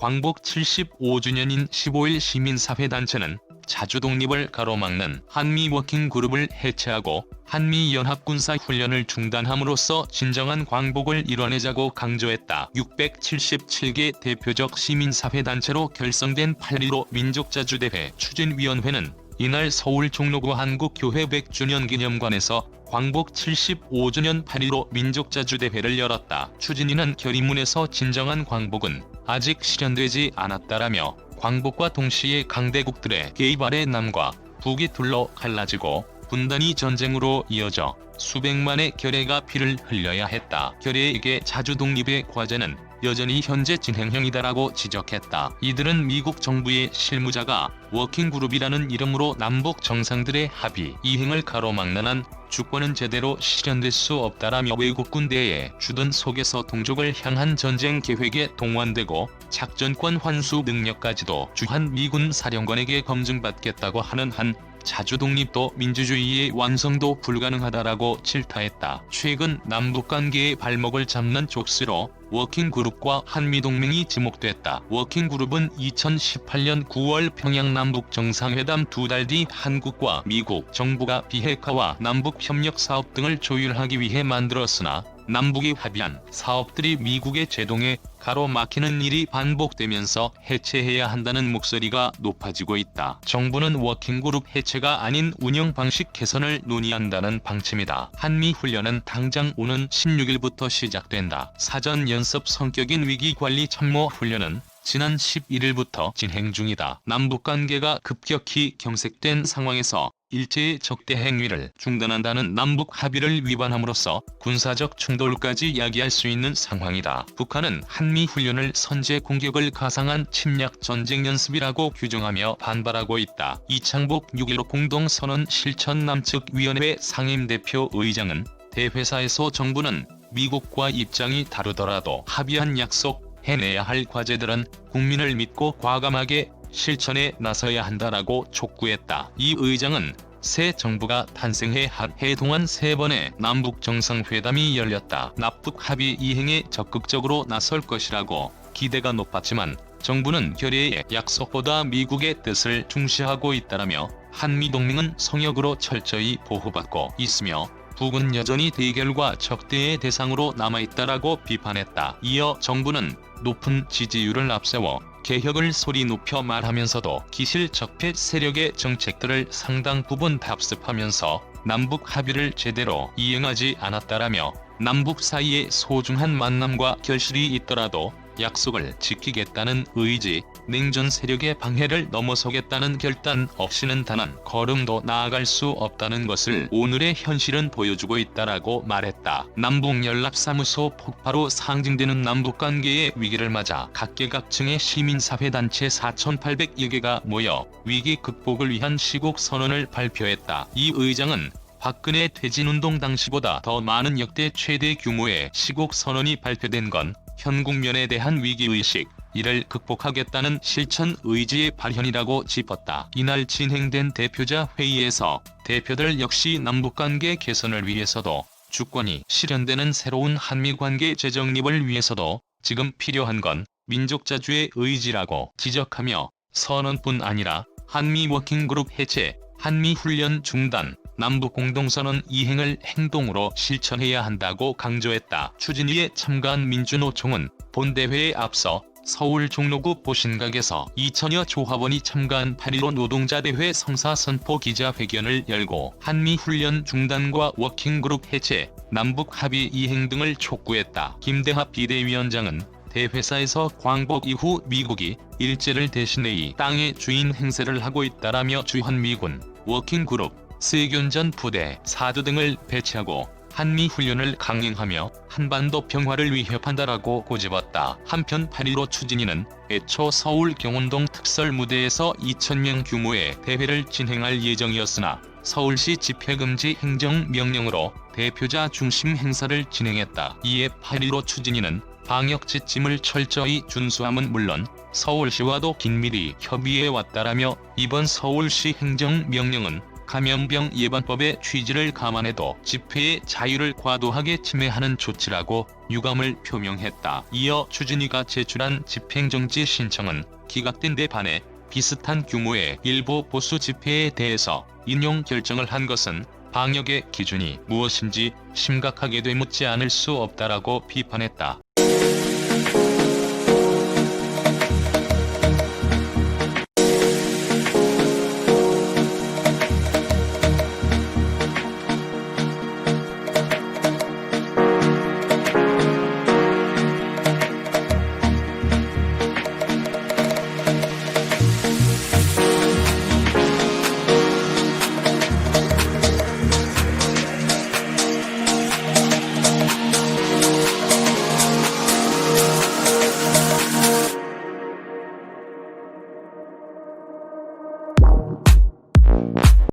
광복 75주년인 15일 시민사회단체는 자주 독립을 가로막는 한미워킹그룹을 해체하고 한미연합군사훈련을 중단함으로써 진정한 광복을 이뤄내자고 강조했다. 677개 대표적 시민사회단체로 결성된 8.15 민족자주대회 추진위원회는 이날 서울 종로구 한국교회 100주년 기념관에서 광복 75주년 8.15 민족자주대회를 열었다. 추진위는 결의문에서 진정한 광복은 아직 실현되지 않았다라며 광복과 동시에 강대국들의 개입 아래 남과 북이 둘러 갈라지고 분단이 전쟁으로 이어져 수백만의 결의가 피를 흘려야 했다. 결의에게 자주 독립의 과제는 여전히 현재 진행형이다라고 지적했다. 이들은 미국 정부의 실무자가 워킹그룹이라는 이름으로 남북 정상들의 합의 이행을 가로막는 한 주권은 제대로 실현될 수 없다라며 외국 군대의 주둔 속에서 동족을 향한 전쟁 계획에 동원되고 작전권 환수 능력까지도 주한 미군 사령관에게 검증받겠다고 하는 한 자주 독립도 민주주의의 완성도 불가능하다라고 질타했다. 최근 남북관계의 발목을 잡는 족수로 워킹그룹과 한미동맹이 지목됐다. 워킹그룹은 2018년 9월 평양 남북정상회담 2달 뒤 한국과 미국 정부가 비핵화와 남북협력 사업 등을 조율하기 위해 만들었으나 남북이 합의한 사업들이 미국의 제동에 가로막히는 일이 반복되면서 해체해야 한다는 목소리가 높아지고 있다. 정부는 워킹그룹 해체가 아닌 운영 방식 개선을 논의한다는 방침이다. 한미훈련은 당장 오는 16일부터 시작된다. 사전 연습 성격인 위기관리 참모훈련은 지난 11일부터 진행 중이다. 남북관계가 급격히 경색된 상황에서 일제의 적대 행위를 중단한다는 남북 합의를 위반함으로써 군사적 충돌까지 야기할 수 있는 상황이다. 북한은 한미훈련을 선제 공격을 가상한 침략 전쟁 연습이라고 규정하며 반발하고 있다. 이창복 6.15 공동선언 실천 남측 위원회 상임대표 의장은 대회사에서 정부는 미국과 입장이 다르더라도 합의한 약속 해내야 할 과제들은 국민을 믿고 과감하게 실천에 나서야 한다라고 촉구했다. 이 의장은 새 정부가 탄생해 한 해 동안 3번의 남북 정상회담이 열렸다. 납북 합의 이행에 적극적으로 나설 것이라고 기대가 높았지만 정부는 결의의 약속보다 미국의 뜻을 중시하고 있다라며 한미동맹은 성역으로 철저히 보호받고 있으며 북은 여전히 대결과 적대의 대상으로 남아있다라고 비판했다. 이어 정부는 높은 지지율을 앞세워 개혁을 소리 높여 말하면서도 기실 적폐 세력의 정책들을 상당 부분 답습하면서 남북 합의를 제대로 이행하지 않았다라며 남북 사이에 소중한 만남과 결실이 있더라도 약속을 지키겠다는 의지, 냉전 세력의 방해를 넘어서겠다는 결단 없이는 단 한 걸음도 나아갈 수 없다는 것을 오늘의 현실은 보여주고 있다라고 말했다. 남북연락사무소 폭파로 상징되는 남북관계의 위기를 맞아 각계각층의 시민사회단체 4,800여 개가 모여 위기 극복을 위한 시국선언을 발표했다. 이 의장은 박근혜 퇴진운동 당시보다 더 많은 역대 최대 규모의 시국선언이 발표된 건 현 국면에 대한 위기의식, 이를 극복하겠다는 실천 의지의 발현이라고 짚었다. 이날 진행된 대표자 회의에서 대표들 역시 남북관계 개선을 위해서도 주권이 실현되는 새로운 한미관계 재정립을 위해서도 지금 필요한 건 민족자주의 의지라고 지적하며 선언뿐 아니라 한미워킹그룹 해체, 한미훈련 중단, 남북공동선언 이행을 행동으로 실천해야 한다고 강조했다. 추진위에 참가한 민주노총은 본대회에 앞서 서울 종로구 보신각에서 2천여 조합원이 참가한 8.15 노동자대회 성사선포 기자회견을 열고 한미훈련 중단과 워킹그룹 해체, 남북 합의 이행 등을 촉구했다. 김대하 비대위원장은 대회사에서 광복 이후 미국이 일제를 대신해 이 땅의 주인 행세를 하고 있다라며 주한미군, 워킹그룹, 세균전 부대, 사두 등을 배치하고 한미훈련을 강행하며 한반도 평화를 위협한다라고 고집었다. 한편 8.15 추진위는 애초 서울 경운동 특설무대에서 2,000명 규모의 대회를 진행할 예정이었으나 서울시 집회금지 행정명령으로 대표자 중심 행사를 진행했다. 이에 8.15 추진위는 방역 지침을 철저히 준수함은 물론 서울시와도 긴밀히 협의해 왔다라며 이번 서울시 행정명령은 감염병 예방법의 취지를 감안해도 집회의 자유를 과도하게 침해하는 조치라고 유감을 표명했다. 이어 추진위가 제출한 집행정지 신청은 기각된 데 반해 비슷한 규모의 일부 보수 집회에 대해서 인용 결정을 한 것은 방역의 기준이 무엇인지 심각하게 되묻지 않을 수 없다라고 비판했다.